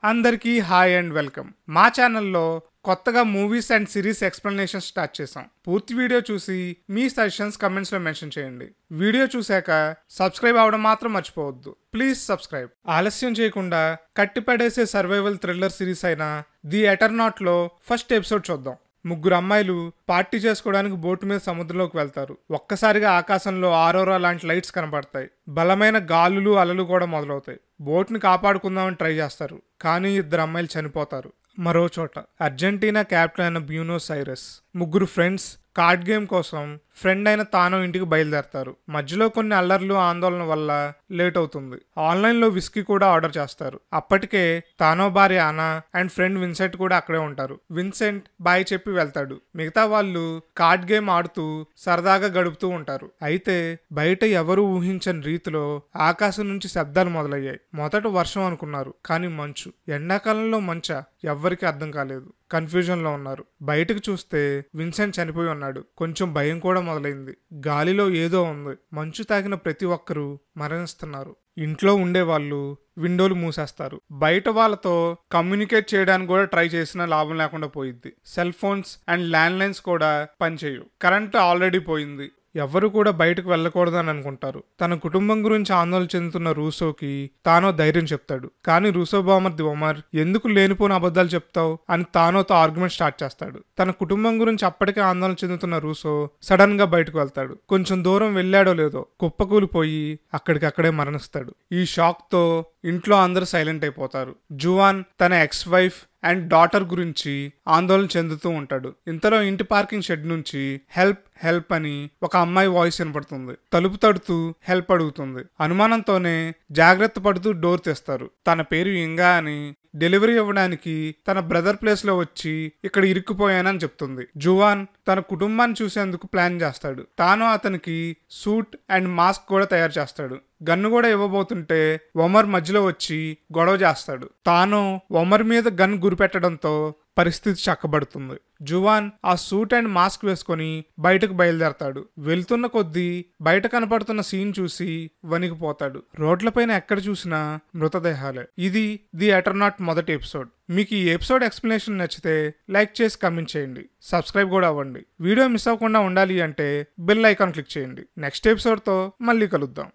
అందరికీ hi and welcome. మా ఛానల్లో కొత్తగా movies and series explanation start చేసాం. పూర్తి వీడియో చూసి మీ సజెషన్స్ కమెంట్స్ లో మెన్షన్ చేయండి. వీడియో చూశాక సబ్స్క్రైబ్ అవ్వడం మాత్రం మర్చిపోవద్దు. Please subscribe. ఆలస్యం చేయకుండా కట్టిపడేసే సర్వైవల్ థ్రిల్లర్ సిరీస్ అయిన ది ఎటర్నాట్ లో ఫస్ట్ ఎపిసోడ్ చూద్దాం. ముగ్గురు అమ్మాయిలు పార్టీ చేసుకోవడానికి బోటు మీద సముద్రంలోకి వెళ్తారు. ఒక్కసారిగా ఆకాశంలో ఆరోరా లాంటి లైట్స్ కనబడతాయి. బలమైన గాలులు అలలు కూడా మొదలవుతాయి. బోట్ని కాపాడుకుందామని ట్రై చేస్తారు, కానీ ఇద్దరు అమ్మాయిలు చనిపోతారు. మరో చోట అర్జెంటీనా కెప్టెన్ అయిన బ్యూనోస్ ఐరెస్ ముగ్గురు ఫ్రెండ్స్ కార్డ్ గేమ్ కోసం ఫ్రెండ్ అయిన తానో ఇంటికి బయలుదేరతారు. మధ్యలో కొన్ని అల్లర్లు ఆందోళన వల్ల లేట్ అవుతుంది. ఆన్లైన్ లో విస్కీ కూడా ఆర్డర్ చేస్తారు. అప్పటికే తానో భార్య ఆనా అండ్ ఫ్రెండ్ విన్సెంట్ కూడా అక్కడే ఉంటారు. విన్సెంట్ బాయ్ చెప్పి వెళ్తాడు. మిగతా వాళ్ళు కార్డ్ గేమ్ ఆడుతూ సరదాగా గడుపుతూ ఉంటారు. అయితే బయట ఎవరూ ఊహించని రీతిలో ఆకాశం నుంచి శబ్దాలు మొదలయ్యాయి. మొదట వర్షం అనుకున్నారు, కానీ మంచు. ఎండాకాలంలో మంచా? ఎవ్వరికి అర్థం కాలేదు. కన్ఫ్యూజన్ లో ఉన్నారు. బయటకు చూస్తే విన్సెంట్ చనిపోయి ఉన్నాడు. కొంచెం భయం కూడా మొదలైంది. గాలిలో ఏదో ఉంది. మంచు తాకిన ప్రతి ఒక్కరూ మరణిస్తున్నారు. ఇంట్లో ఉండే వాళ్ళు విండోలు మూసేస్తారు. బయట వాళ్ళతో కమ్యూనికేట్ చేయడానికి కూడా ట్రై చేసినా లాభం లేకుండా పోయింది. Cell phones and land lines కూడా పనిచేయవు. కరెంట్ ఆల్రెడీ పోయింది. ఎవరు కూడా బయటకు వెళ్ళకూడదని అనుకుంటారు. తన కుటుంబం గురించి ఆందోళన చెందుతున్న రూసోకి తానో ధైర్యం చెప్తాడు. కానీ రూసో బామర్ది ఒమర్ ఎందుకు లేనిపోని అబద్ధాలు చెప్తావు అని తానోతో ఆర్గ్యుమెంట్ స్టార్ట్ చేస్తాడు. తన కుటుంబం గురించి అప్పటికే ఆందోళన చెందుతున్న రూసో సడన్ గా బయటకు వెళ్తాడు. కొంచెం దూరం వెళ్ళాడో లేదో కుప్పకూలిపోయి అక్కడికక్కడే మరణిస్తాడు. ఈ షాక్ తో ఇంట్లో అందరూ సైలెంట్ అయిపోతారు. జువాన్ తన ఎక్స్ వైఫ్ అండ్ డాటర్ గురించి ఆందోళన చెందుతూ ఉంటాడు. ఇంతలో ఇంటి పార్కింగ్ షెడ్ నుంచి హెల్ప్ హెల్ప్ అని ఒక అమ్మాయి వాయిస్ వినపడుతుంది. తలుపు తడుతూ హెల్ప్ అడుగుతుంది. అనుమానంతోనే జాగ్రత్త పడుతూ డోర్ తెస్తారు. తన పేరు ఇంగా అని, డెలివరీ ఇవ్వడానికి తన బ్రదర్ ప్లేస్ లో వచ్చి ఇక్కడ ఇరుక్కుపోయానని చెప్తుంది. జువాన్ తన కుటుంబాన్ని చూసేందుకు ప్లాన్ చేస్తాడు. తాను అతనికి సూట్ అండ్ మాస్క్ కూడా తయారు చేస్తాడు. గన్ను కూడా ఇవ్వబోతుంటే ఒమర్ మధ్యలో వచ్చి గొడవ చేస్తాడు. తాను ఒమర్ మీద గన్ గురిపెట్టడంతో పరిస్థితి చక్కబడుతుంది. జువాన్ ఆ సూట్ అండ్ మాస్క్ వేసుకొని బయటకు బయలుదేరతాడు. వెళ్తున్న కొద్దీ బయట కనపడుతున్న సీన్ చూసి వణికిపోతాడు. రోడ్లపైన ఎక్కడ చూసినా మృతదేహాలే. ఇది ది ఎటర్నాట్ మొదటి ఎపిసోడ్. మీకు ఈ ఎపిసోడ్ ఎక్స్ప్లెనేషన్ నచ్చితే లైక్ చేసి కమెంట్ చేయండి. సబ్స్క్రైబ్ కూడా అవ్వండి. వీడియో మిస్ అవ్వకుండా ఉండాలి అంటే బెల్ ఐకాన్ క్లిక్ చేయండి. నెక్స్ట్ ఎపిసోడ్తో మళ్ళీ కలుద్దాం.